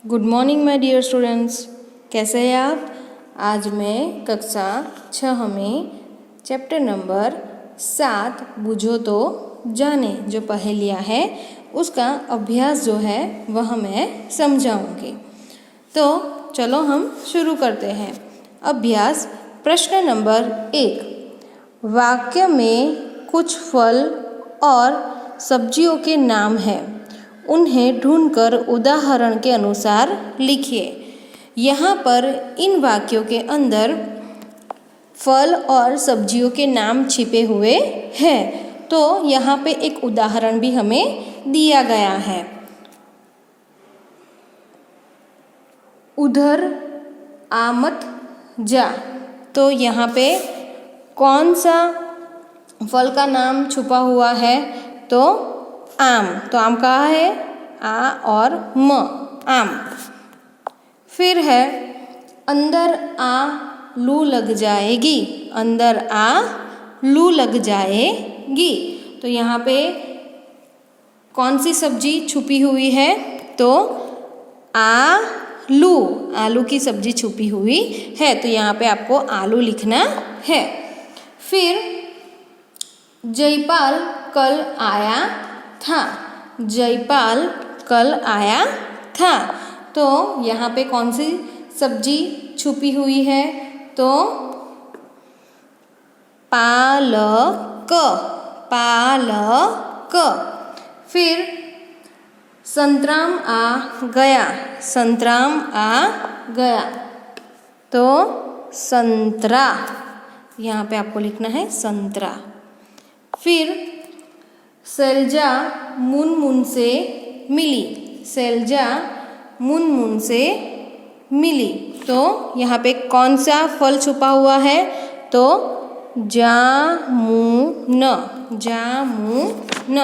Good morning my dear students, कैसे हैं आप। आज मैं कक्षा 6 में चैप्टर नंबर 7 बूझो तो जाने जो पहेलियाँ है उसका अभ्यास जो है वह मैं समझाऊंगी। तो चलो हम शुरू करते हैं। अभ्यास प्रश्न नंबर 1। वाक्य में कुछ फल और सब्जियों के नाम हैं, उन्हें ढूंढकर उदाहरण के अनुसार लिखिए। यहाँ पर इन वाक्यों के अंदर फल और सब्जियों के नाम छिपे हुए हैं, तो यहाँ पे एक उदाहरण भी हमें दिया गया है। उधर आ मत जा, तो यहाँ पे कौन सा फल का नाम छुपा हुआ है? तो आम। तो आम कहाँ है? आ और म, आम। फिर है अंदर आ लू लग जाएगी, अंदर आ लू लग जाएगी। तो यहाँ पे कौन सी सब्जी छुपी हुई है? तो आलू, आलू की सब्जी छुपी हुई है, तो यहाँ पे आपको आलू लिखना है। फिर जयपाल कल आया था, जयपाल कल आया था। तो यहाँ पे कौन सी सब्जी छुपी हुई है? तो पालक, पालक। फिर संतराम आ गया, संतराम आ गया, तो संतरा, यहाँ पे आपको लिखना है संतरा। फिर सैलजा मुनमुन से मिली, सैलजा मुनमुन से मिली, तो यहाँ पे कौन सा फल छुपा हुआ है? तो जामुन, जामुन।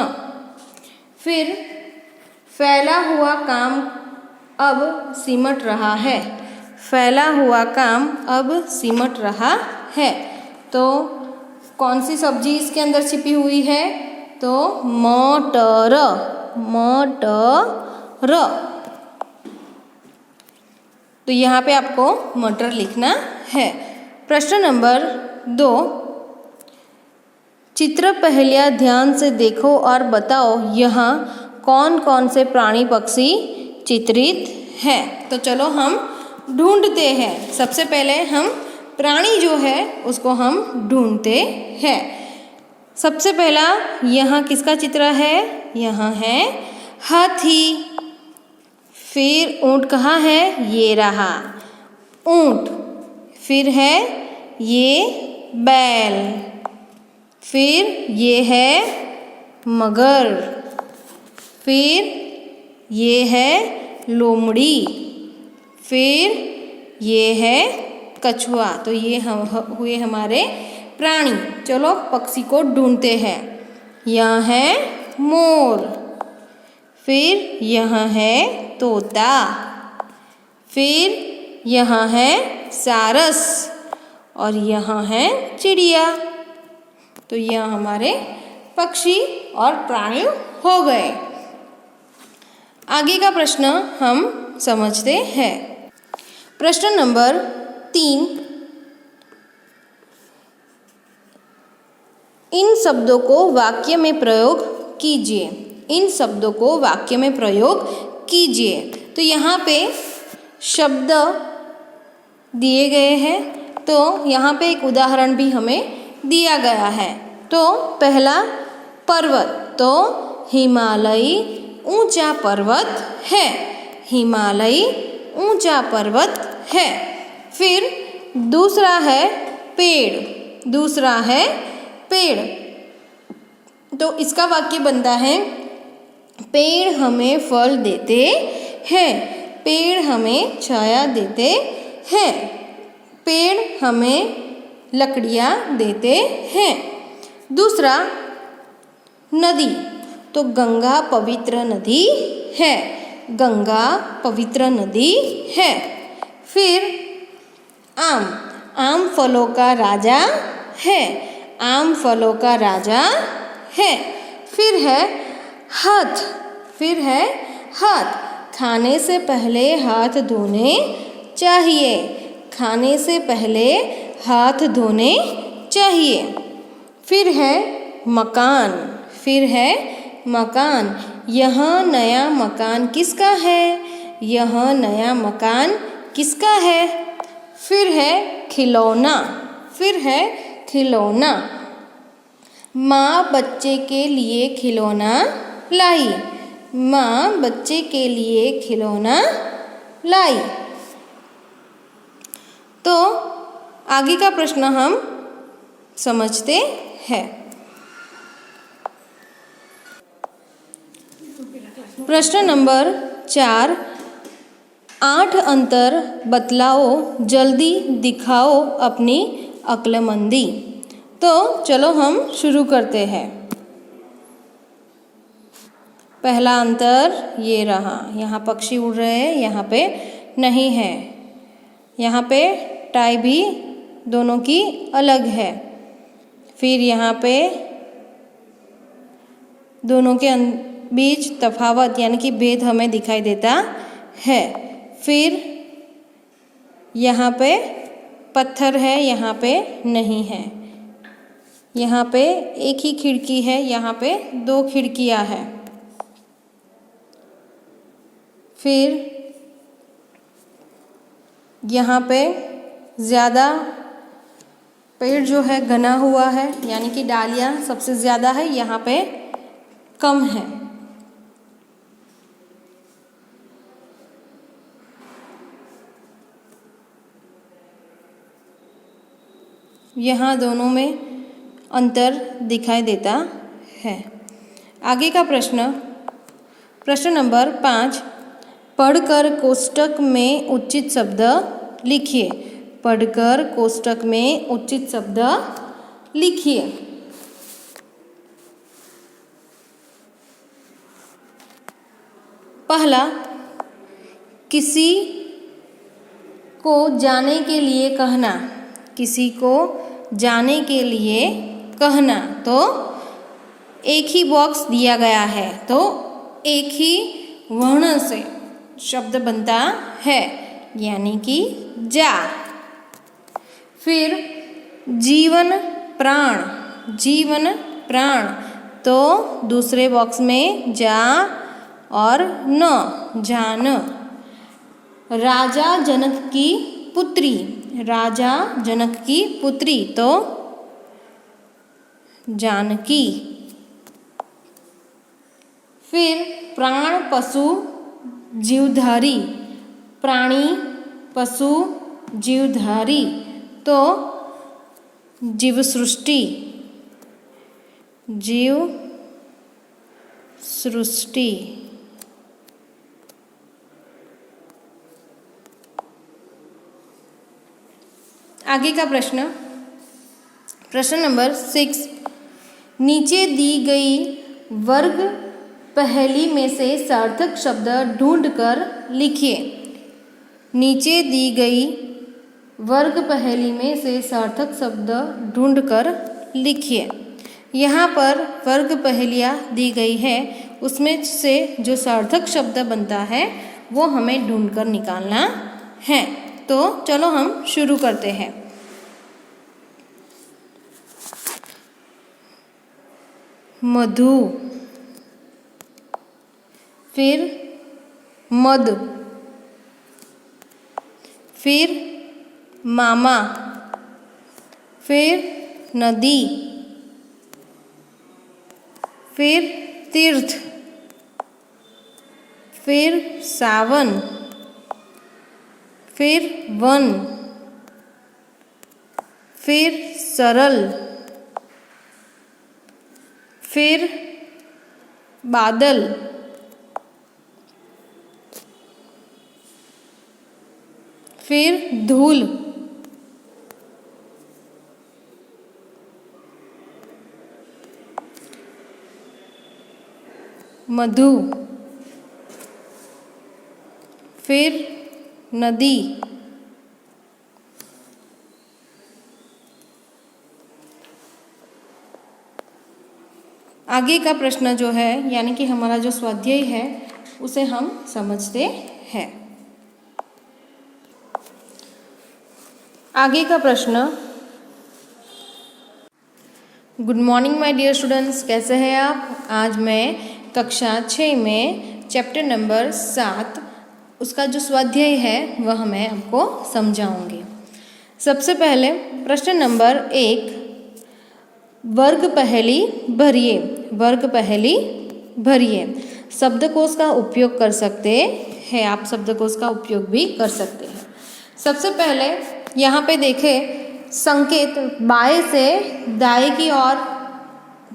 फिर फैला हुआ काम अब सिमट रहा है, फैला हुआ काम अब सिमट रहा है, तो कौन सी सब्जी इसके अंदर छिपी हुई है? तो मटर, मटर। तो यहाँ पे आपको मटर लिखना है। प्रश्न नंबर 2। चित्र पहेलियाँ ध्यान से देखो और बताओ यहाँ कौन कौन से प्राणी पक्षी चित्रित हैं। तो चलो हम ढूंढते हैं। सबसे पहले हम प्राणी जो है उसको हम ढूंढते हैं। सबसे पहला यहाँ किसका चित्र है? यहाँ है हाथी। फिर ऊँट कहाँ है? ये रहा ऊँट। फिर है ये बैल। फिर ये है मगर। फिर ये है लोमड़ी। फिर ये है कछुआ। तो ये हम हुए हमारे प्राणी। चलो पक्षी को ढूंढते हैं। यहाँ है मोर। फिर यहाँ है तोता। फिर यहाँ है सारस और यहाँ है चिड़िया। तो यह हमारे पक्षी और प्राणी हो गए। आगे का प्रश्न हम समझते हैं। प्रश्न नंबर 3। इन शब्दों को वाक्य में प्रयोग कीजिए, इन शब्दों को वाक्य में प्रयोग कीजिए। तो यहाँ पे शब्द दिए गए हैं, तो यहाँ पे एक उदाहरण भी हमें दिया गया है। तो पहला पर्वत, तो हिमालय ऊंचा पर्वत है, हिमालय ऊंचा पर्वत है। फिर दूसरा है पेड़, दूसरा है पेड़, तो इसका वाक्य बनता है पेड़ हमें फल देते हैं, पेड़ हमें छाया देते हैं, पेड़ हमें लकड़ियाँ देते हैं। दूसरा नदी, तो गंगा पवित्र नदी है, गंगा पवित्र नदी है। फिर आम, आम फलों का राजा है, आम फलों का राजा है। फिर है हाथ, फिर है हाथ, खाने से पहले हाथ धोने चाहिए। खाने से पहले हाथ धोने चाहिए। फिर है मकान। फिर है मकान। यह नया मकान किसका है? यह नया मकान किसका है? फिर है खिलौना। फिर है खिलौना। माँ बच्चे के लिए खिलौना लाई। माँ बच्चे के लिए खिलौना लाई। तो आगे का प्रश्न हम समझते हैं। प्रश्न नंबर 4, 8 अंतर बतलाओ, जल्दी दिखाओ अपनी अक्लमंदी। तो चलो हम शुरू करते हैं। पहला अंतर ये रहा, यहाँ पक्षी उड़ रहे हैं, यहाँ पे नहीं है। यहाँ पे टाई भी दोनों की अलग है। फिर यहाँ पे दोनों के बीच तफावत यानी कि भेद हमें दिखाई देता है। फिर यहाँ पे पत्थर है, यहाँ पे नहीं है। यहाँ पे एक ही खिड़की है, यहाँ पे 2 खिड़कियाँ हैं। फिर यहाँ पे ज़्यादा पेड़ जो है घना हुआ है, यानी कि डालियाँ सबसे ज़्यादा है, यहाँ पे कम है। यहाँ दोनों में अंतर दिखाई देता है। आगे का प्रश्न नंबर 5, पढ़कर कोष्टक में उचित शब्द लिखिए। पढ़कर कोष्टक में उचित शब्द लिखिए। पहला, किसी को जाने के लिए कहना। किसी को जाने के लिए कहना। तो एक ही बॉक्स दिया गया है, तो एक ही वर्ण से शब्द बनता है, यानी कि जा। फिर जीवन प्राण। जीवन प्राण, तो दूसरे बॉक्स में जा और न, जान। राजा जनक की पुत्री। राजा जनक की पुत्री, तो जानकी। फिर प्राण पशु जीवधारी। प्राणी पशु जीवधारी, तो जीव सृष्टि। जीव सृष्टि। आगे का प्रश्न नंबर 6, नीचे दी गई वर्ग पहेली में से सार्थक शब्द ढूंढकर लिखिए। नीचे दी गई वर्ग पहेली में से सार्थक शब्द ढूंढकर लिखिए। यहाँ पर वर्ग पहेलियाँ दी गई है, उसमें से जो सार्थक शब्द बनता है वो हमें ढूंढकर निकालना है। तो चलो हम शुरू करते हैं। मधु। फिर मद। फिर मामा। फिर नदी। फिर तीर्थ। फिर सावन। फिर वन। फिर सरल। फिर बादल। फिर धूल। मधु। फिर नदी। आगे का प्रश्न जो है, यानी कि हमारा जो स्वाध्याय है उसे हम समझते हैं। आगे का प्रश्न। Good morning my dear students, कैसे हैं आप। आज मैं कक्षा 6 में चैप्टर नंबर 7 उसका जो स्वाध्याय है वह मैं आपको समझाऊंगी। सबसे पहले प्रश्न नंबर 1, वर्ग पहेली भरिए। वर्ग पहेली भरिए। शब्दकोश का उपयोग कर सकते हैं, आप शब्दकोश का उपयोग भी कर सकते हैं। सबसे पहले यहाँ पे देखें, संकेत बाएं से दाएं की ओर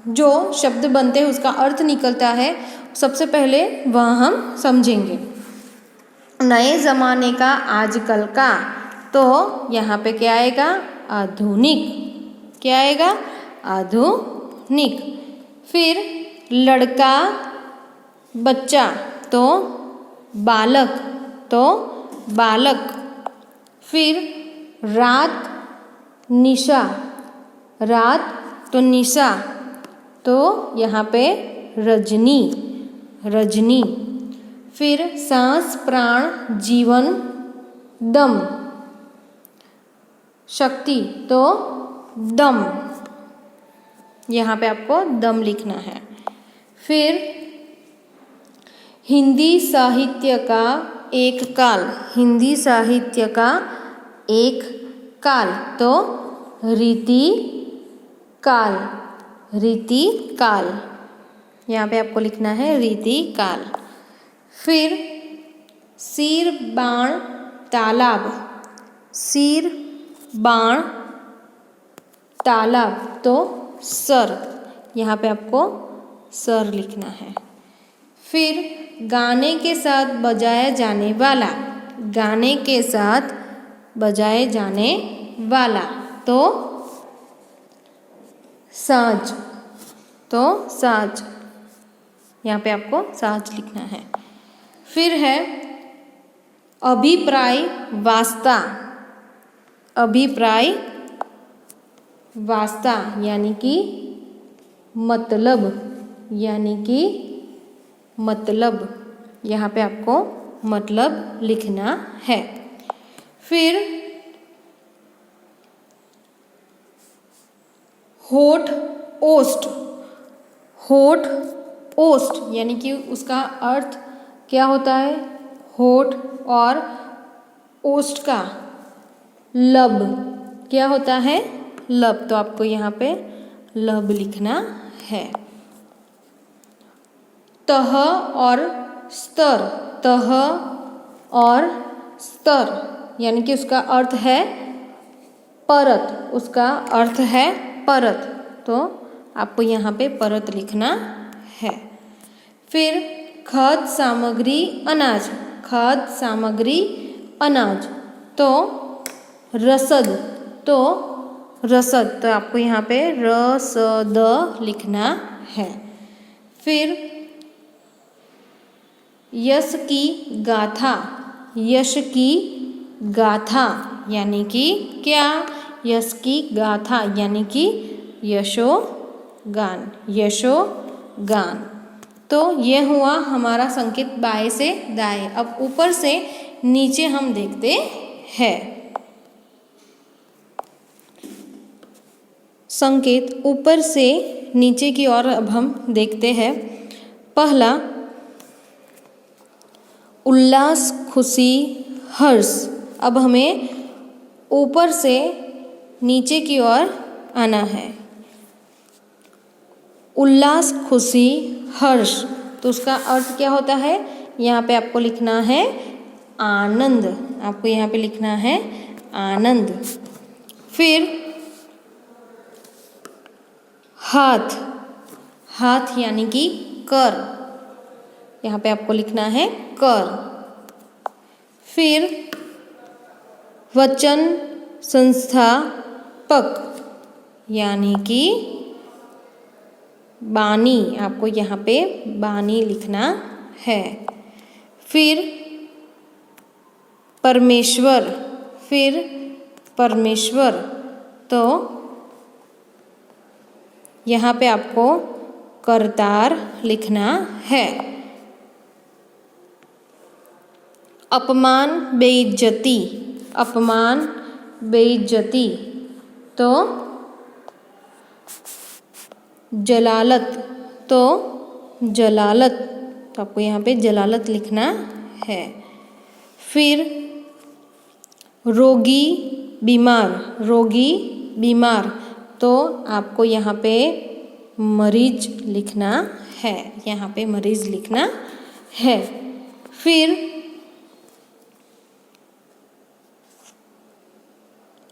जो शब्द बनते हैं उसका अर्थ निकलता है। सबसे पहले वह हम समझेंगे। नए ज़माने का, आजकल का, तो यहाँ पे क्या आएगा, आधुनिक। क्या आएगा, आधुनिक। फिर लड़का बच्चा तो बालक, तो बालक। फिर रात निशा, रात तो निशा, तो यहाँ पे रजनी, रजनी। फिर सांस प्राण जीवन दम, शक्ति तो दम, यहाँ पे आपको दम लिखना है। फिर हिंदी साहित्य का एक काल, हिंदी साहित्य का एक काल तो रीति काल, रीति काल, यहाँ पे आपको लिखना है रीति काल। फिर सिर बाण तालाब, सिर बाण तालाब तो सर, यहाँ पे आपको सर लिखना है। फिर गाने के साथ बजाया जाने वाला, गाने के साथ बजाए जाने वाला तो साज, तो साज, यहाँ पे आपको साज लिखना है। फिर है अभिप्राय वास्ता, अभिप्राय वास्ता यानी कि मतलब, यानी कि मतलब, यहाँ पे आपको मतलब लिखना है। फिर होठ ओष्ठ, होठ ओष्ठ यानी कि उसका अर्थ क्या होता है, होठ और ओष्ठ का लब क्या होता है, लब, तो आपको यहाँ पे लब लिखना है। तह और स्तर, तह और स्तर यानी कि उसका अर्थ है परत, उसका अर्थ है परत, तो आपको यहाँ पे परत लिखना है। फिर खाद्य सामग्री अनाज, खाद्य सामग्री अनाज तो रसद, तो रसद, तो आपको यहाँ पे रसद लिखना है। फिर यश की गाथा, यश की गाथा यानी कि क्या, यश की गाथा यानी कि यशोगान, यशोगान। तो ये हुआ हमारा संकेत बाएं से दाएं। अब ऊपर से नीचे हम देखते हैं। संकेत ऊपर से नीचे की ओर अब हम देखते हैं। पहला उल्लास, खुशी, हर्ष। अब हमें ऊपर से नीचे की ओर आना है। उल्लास, खुशी, हर्ष, तो उसका अर्थ क्या होता है, यहाँ पे आपको लिखना है आनंद, आपको यहाँ पे लिखना है आनंद। फिर हाथ, हाथ यानी कि कर, यहाँ पे आपको लिखना है कर। फिर वचन संस्थापक यानी कि बानी, आपको यहाँ पे बानी लिखना है। फिर परमेश्वर, फिर परमेश्वर, तो यहाँ पे आपको करतार लिखना है। अपमान बेइज्जती, अपमान बेइज्जती। तो जलालत, तो जलालत, तो आपको यहाँ पे जलालत लिखना है। फिर रोगी बीमार, रोगी बीमार, तो आपको यहाँ पे मरीज लिखना है, यहाँ पे मरीज लिखना है। फिर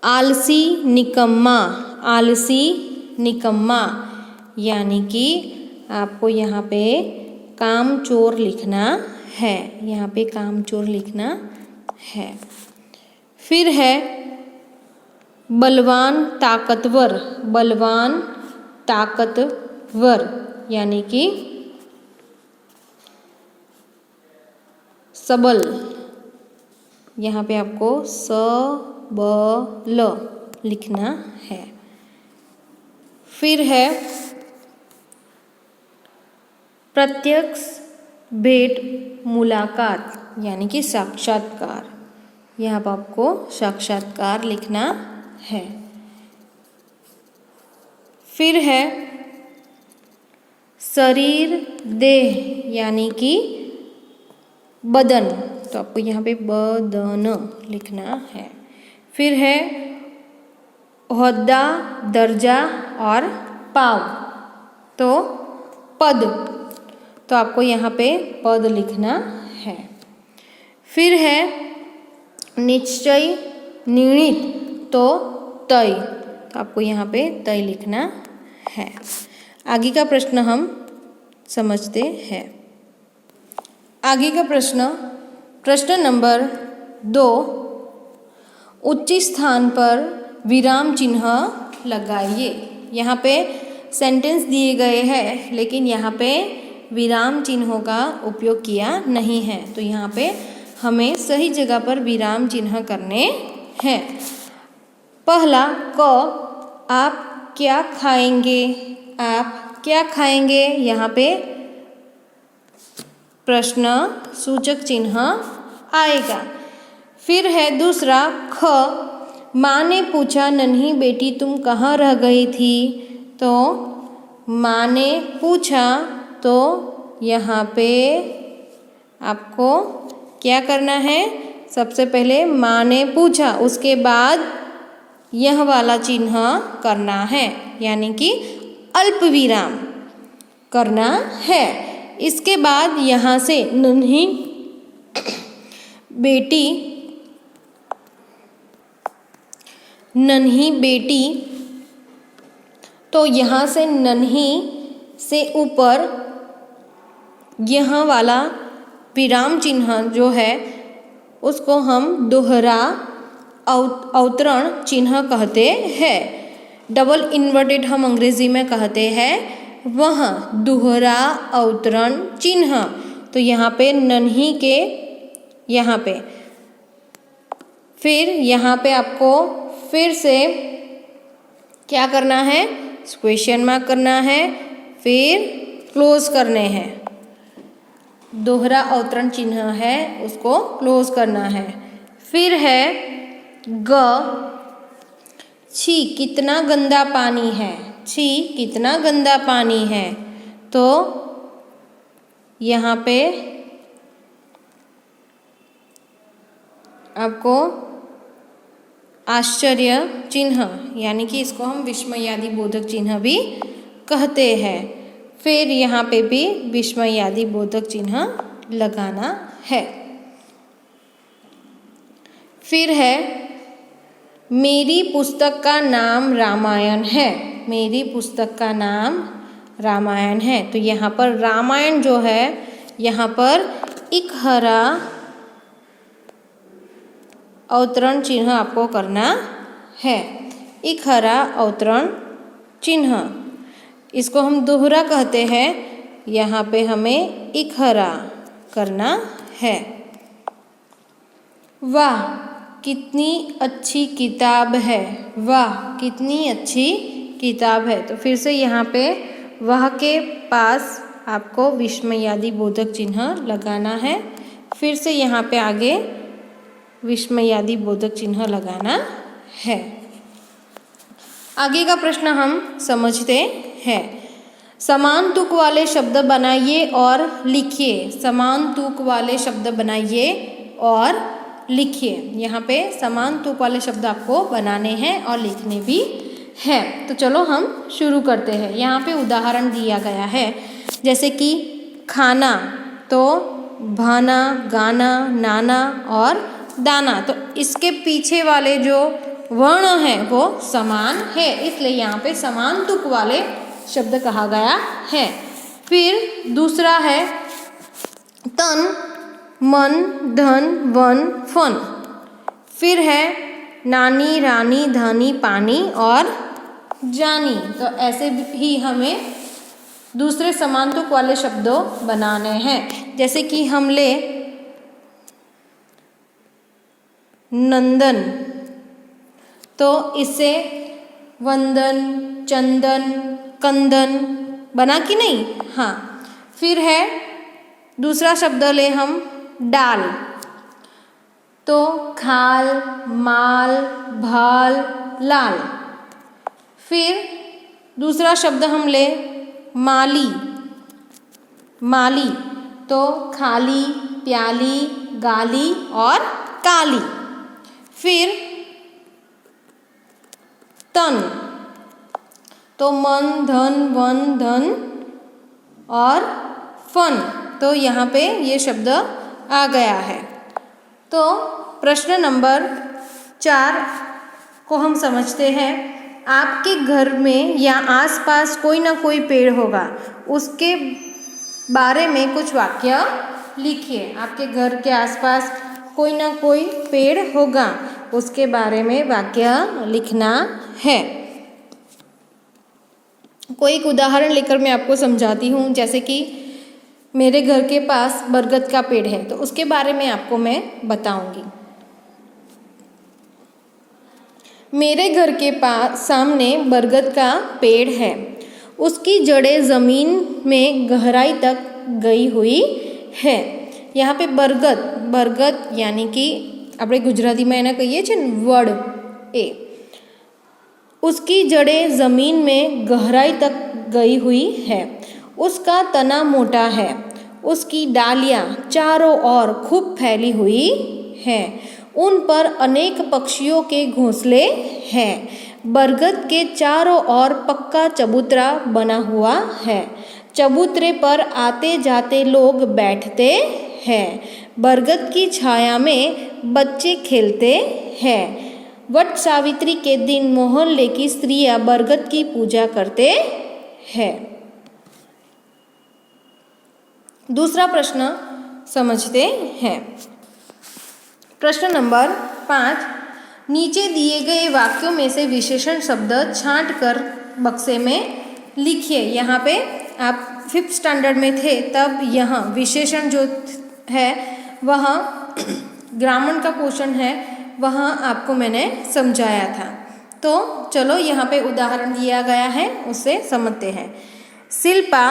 आलसी निकम्मा, आलसी निकम्मा, यानी कि आपको यहाँ पे कामचोर लिखना है, यहाँ पे कामचोर लिखना है। फिर है बलवान ताकतवर, बलवान ताकतवर, यानी कि सबल, यहाँ पे आपको सबल लिखना है। फिर है प्रत्यक्ष भेंट मुलाकात, यानी कि साक्षात्कार, यहाँ पर आपको साक्षात्कार लिखना है। फिर है शरीर देह, यानी कि बदन, तो आपको यहाँ पे बदन लिखना है। फिर है ओहदा, दर्जा और पाव, तो पद, तो आपको यहाँ पे पद लिखना है। फिर है निश्चय निर्णित, तो तय, तो आपको यहाँ पे तय लिखना है। आगे का प्रश्न हम समझते हैं। आगे का प्रश्न, प्रश्न नंबर 2, उच्च स्थान पर विराम चिन्ह लगाइए। यहाँ पे सेंटेंस दिए गए हैं, लेकिन यहाँ पे विराम चिन्हों का उपयोग किया नहीं है, तो यहाँ पे हमें सही जगह पर विराम चिन्ह करने हैं। पहला क, आप क्या खाएंगे, आप क्या खाएंगे, यहाँ पे प्रश्न सूचक चिन्ह आएगा। फिर है दूसरा ख, माँ ने पूछा नन्ही बेटी तुम कहाँ रह गई थी, तो माँ ने पूछा, तो यहाँ पे आपको क्या करना है, सबसे पहले माँ ने पूछा, उसके बाद यह वाला चिन्ह करना है, यानी कि अल्प विराम करना है। इसके बाद यहाँ से नन्ही बेटी, नन्ही बेटी, तो यहाँ से नन्ही से ऊपर यह वाला विराम चिन्ह जो है उसको हम दोहरा अवतरण चिन्ह कहते हैं। डबल इन्वर्टेड हम अंग्रेजी में कहते हैं, वह दोहरा अवतरण चिन्ह। तो यहाँ पे नन्ही के यहाँ पे, फिर यहाँ पे आपको फिर से क्या करना है, क्वेश्चन मार्क करना है, फिर क्लोज करने हैं। दोहरा अवतरण चिन्ह है उसको क्लोज करना है। फिर है ग, छी कितना गंदा पानी है, छी कितना गंदा पानी है, तो यहाँ पे आपको आश्चर्य चिन्ह, यानी कि इसको हम विस्मयादि बोधक चिन्ह भी कहते हैं। फिर यहाँ पे भी विस्मयादि बोधक चिन्ह लगाना है। फिर है मेरी पुस्तक का नाम रामायण है, मेरी पुस्तक का नाम रामायण है, तो यहाँ पर रामायण जो है यहाँ पर एक हरा अवतरण चिन्ह आपको करना है, एक हरा अवतरण चिन्ह, इसको हम दोहरा कहते हैं, यहाँ पे हमें एक हरा करना है। वाह कितनी अच्छी किताब है, वाह कितनी अच्छी किताब है, तो फिर से यहाँ पे वह के पास आपको विस्मयादि बोधक चिन्ह लगाना है। फिर से यहाँ पे आगे विस्मयादि बोधक चिन्ह लगाना है। आगे का प्रश्न हम समझते हैं। समान तुक वाले शब्द बनाइए और लिखिए। समान तुक वाले शब्द बनाइए और लिखिए। यहाँ पे समान तुक वाले शब्द आपको बनाने हैं और लिखने भी हैं। तो चलो हम शुरू करते हैं। यहाँ पे उदाहरण दिया गया है, जैसे कि खाना, तो भाना, गाना, नाना और दाना। तो इसके पीछे वाले जो वर्ण हैं वो समान है, इसलिए यहाँ पे समान तुक वाले शब्द कहा गया है। फिर दूसरा है तन, मन, धन, वन, फन। फिर है नानी, रानी, धनी, पानी और जानी। तो ऐसे ही हमें दूसरे समान तुक वाले शब्दों बनाने हैं। जैसे कि हम ले नंदन, तो इससे वंदन, चंदन, कंदन बना कि नहीं? हाँ। फिर है दूसरा शब्द ले हम डाल, तो खाल, माल, भाल, लाल। फिर दूसरा शब्द हम ले माली, माली, तो खाली, प्याली, गाली और काली। फिर तन, तो मन, धन, वन, धन और फन। तो यहाँ पे ये शब्द आ गया है। तो प्रश्न नंबर 4 को हम समझते हैं। आपके घर में या आसपास कोई ना कोई पेड़ होगा, उसके बारे में कुछ वाक्य लिखिए। आपके घर के आसपास कोई ना कोई पेड़ होगा, उसके बारे में वाक्य लिखना है। कोई एक उदाहरण लेकर मैं आपको समझाती हूँ। जैसे कि मेरे घर के पास बरगद का पेड़ है, तो उसके बारे में आपको मैं बताऊंगी। मेरे घर के पास सामने बरगद का पेड़ है। उसकी जड़ें ज़मीन में गहराई तक गई हुई है। यहाँ पे बरगद, बरगद यानी कि આપણે ગુજરાતીમાં એને કહીએ છીએ ને વડ, એ उसकी जड़ें ज़मीन में गहराई तक गई हुई है। उसका तना मोटा है। उसकी डालियाँ चारों ओर खूब फैली हुई हैं। उन पर अनेक पक्षियों के घोंसले हैं। बरगद के चारों ओर पक्का चबूतरा बना हुआ है। चबूतरे पर आते जाते लोग बैठते हैं। बरगद की छाया में बच्चे खेलते हैं। वट सावित्री के दिन मोहल्ले की स्त्रियां बरगद की पूजा करते हैं। दूसरा प्रश्न समझते हैं। प्रश्न नंबर 5, नीचे दिए गए वाक्यों में से विशेषण शब्द छांट कर बक्से में लिखिए। यहाँ पे आप 5th स्टैंडर्ड में थे तब यहाँ विशेषण जो है वह ग्रामर का पोर्शन है, वहाँ आपको मैंने समझाया था। तो चलो यहाँ पे उदाहरण दिया गया है, उससे समझते हैं। शिल्पा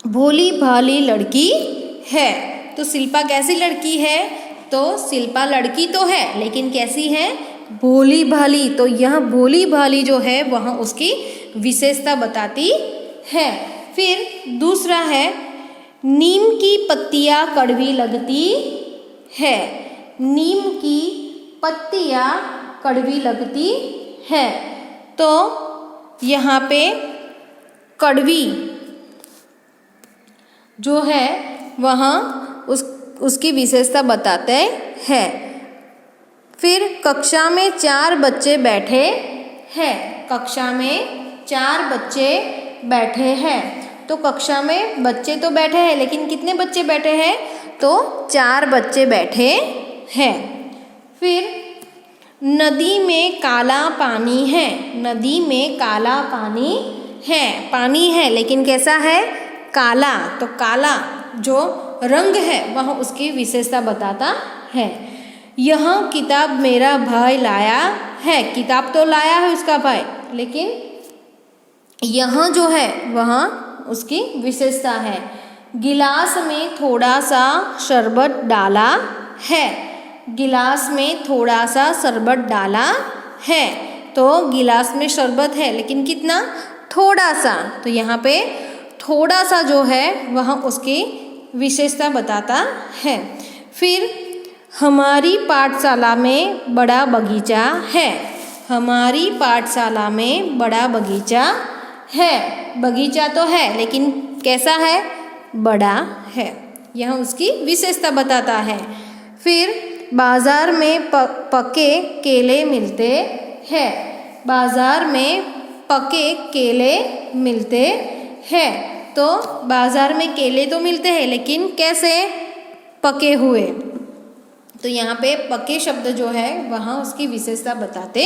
भोली भाली लड़की है। तो शिल्पा कैसी लड़की है? तो शिल्पा लड़की तो है, लेकिन कैसी है? भोली भाली। तो यह भोली भाली जो है वह उसकी विशेषता बताती है। फिर दूसरा है नीम की पत्तियाँ कड़वी लगती है। नीम की पत्तियाँ कड़वी लगती है। तो यहाँ पे कड़वी जो है वह उसकी विशेषता बताते हैं। फिर कक्षा में 4 बच्चे बैठे हैं। कक्षा में 4 बच्चे बैठे हैं। तो कक्षा में बच्चे तो बैठे हैं, लेकिन कितने बच्चे बैठे हैं? तो 4 बच्चे बैठे हैं। फिर नदी में काला पानी है। नदी में काला पानी है। पानी है लेकिन कैसा है? काला। तो काला जो रंग है वह उसकी विशेषता बताता है। यह किताब मेरा भाई लाया है। किताब तो लाया है उसका भाई, लेकिन यह जो है वह उसकी विशेषता है। गिलास में थोड़ा सा शरबत डाला है। गिलास में थोड़ा सा शरबत डाला है। तो गिलास में शरबत है लेकिन कितना? थोड़ा सा। तो यहाँ पे थोड़ा सा जो है वह उसकी विशेषता बताता है। फिर हमारी पाठशाला में बड़ा बगीचा है। हमारी पाठशाला में बड़ा बगीचा है। बगीचा तो है लेकिन कैसा है? बड़ा है। यह उसकी विशेषता बताता है। फिर बाजार में पके केले मिलते हैं। बाजार में पके केले मिलते हैं। तो बाजार में केले तो मिलते हैं लेकिन कैसे? पके हुए। तो यहाँ पे पके शब्द जो है वहाँ उसकी विशेषता बताते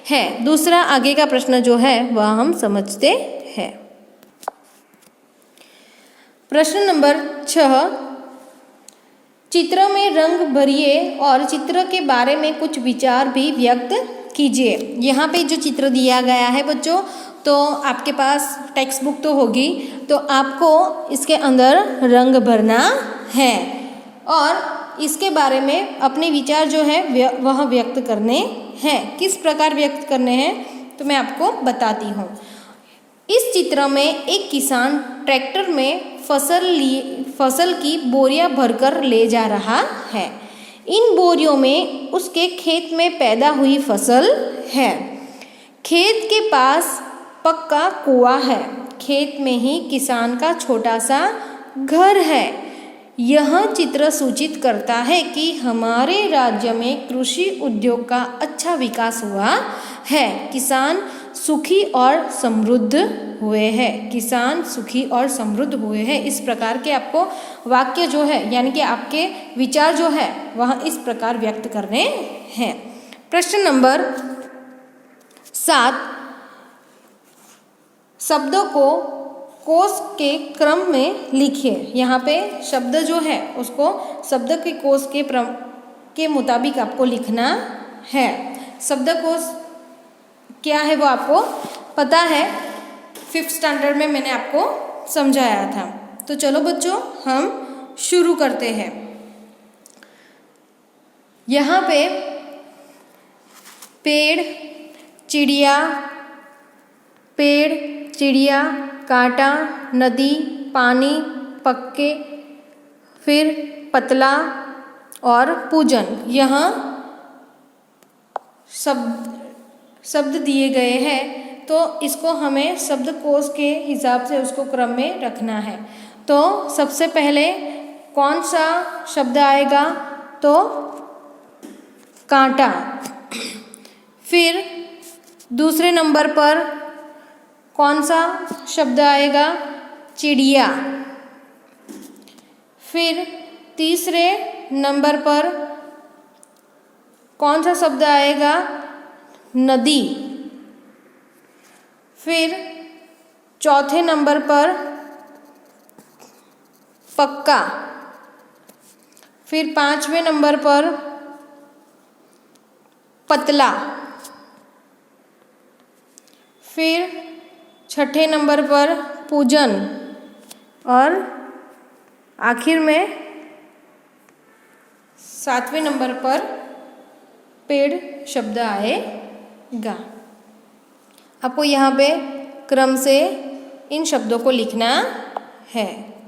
हैं। दूसरा आगे का प्रश्न जो है वह हम समझते हैं। प्रश्न नंबर 6, चित्र में रंग भरिए और चित्र के बारे में कुछ विचार भी व्यक्त कीजिए। यहाँ पे जो चित्र दिया गया है बच्चों, तो आपके पास टेक्स्ट बुक तो होगी, तो आपको इसके अंदर रंग भरना है और इसके बारे में अपने विचार जो है वह व्यक्त करने हैं। किस प्रकार व्यक्त करने हैं तो मैं आपको बताती हूँ। इस चित्र में एक किसान ट्रैक्टर में फसल की बोरियां भरकर ले जा रहा है। इन बोरियों में उसके खेत में पैदा हुई फसल है। खेत के पास पक्का कुआं है। खेत में ही किसान का छोटा सा घर है। यह चित्र सूचित करता है कि हमारे राज्य में कृषि उद्योग का अच्छा विकास हुआ है। किसान सुखी और समृद्ध हुए हैं। किसान सुखी और समृद्ध हुए हैं। इस प्रकार के आपको वाक्य जो है यानी कि आपके विचार जो है वह इस प्रकार व्यक्त करने हैं। प्रश्न नंबर 7, शब्दों को कोश के क्रम में लिखिए। यहाँ पे शब्द जो है उसको शब्द के कोश के मुताबिक आपको लिखना है। शब्दकोश क्या है वो आपको पता है, 5th स्टैंडर्ड में मैंने आपको समझाया था। तो चलो बच्चों हम शुरू करते हैं। यहाँ पे पेड़, चिड़िया, कांटा, नदी, पानी, पक्के, फिर पतला और पूजन, यहाँ शब्द दिए गए हैं। तो इसको हमें शब्दकोश के हिसाब से उसको क्रम में रखना है। तो सबसे पहले कौन सा शब्द आएगा? तो कांटा। फिर दूसरे नंबर पर कौन सा शब्द आएगा? चिड़िया। फिर तीसरे नंबर पर कौन सा शब्द आएगा? नदी। फिर चौथे नंबर पर पक्का। फिर 5वें नंबर पर पतला। फिर 6ठे नंबर पर पूजन और आखिर में 7वें नंबर पर पेड़ शब्द आएगा। आपको यहाँ पे क्रम से इन शब्दों को लिखना है।